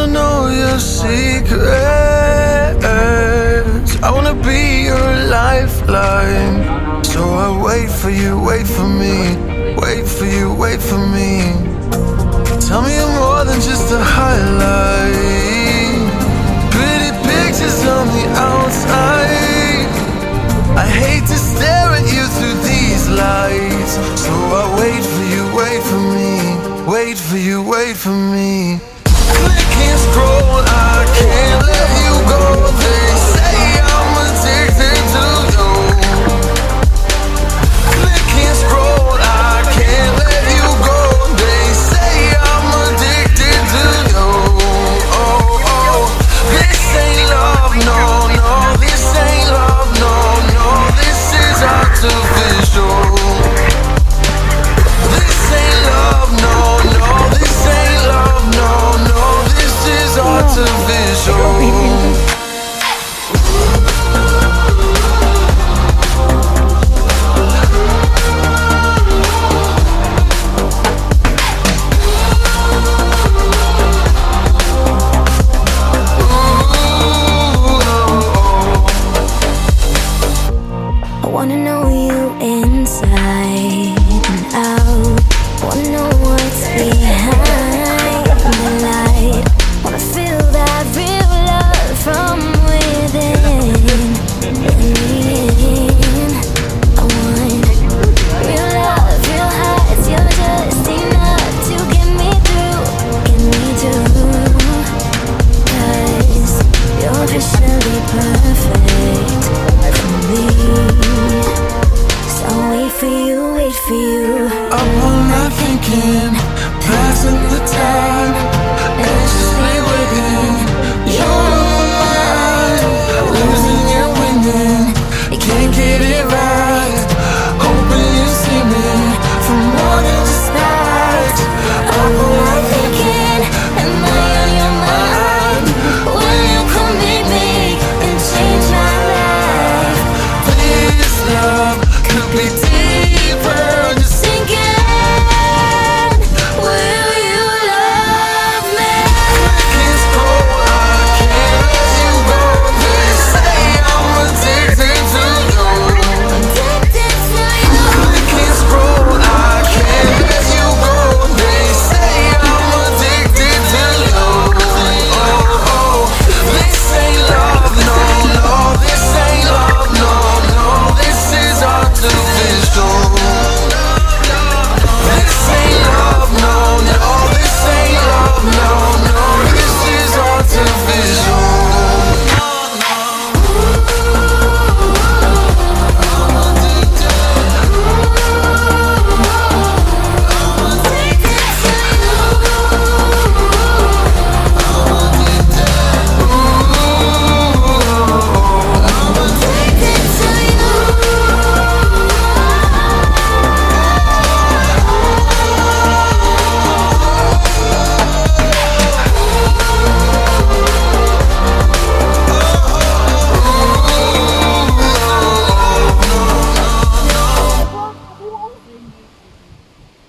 wanna know your secrets. I wanna be your lifeline. So I wait for you, wait for me. Wait for you, wait for me. Tell me you're more than just a highlight. Pretty pictures on the outside. I hate to stare at you through these lights. So I wait for you, wait for me. Wait for you, wait for me. Click and scroll, I can't let you go. They say I'm addicted to you. Click and scroll, I can't let you go. They say I'm addicted to you. Oh, oh, this ain't love, no, no. This ain't love, no, no. This is artificial. This ain't love, no, no. This ain't love, no, no. This is artificial. I wanna know you inside and out. Wanna know what's behind the light. Wanna feel that real love from within. I want real love, real highs. You're just enough to get me through, get me through. 'Cause you're officially perfect for me. So wait for you, wait for you. Up all night thinking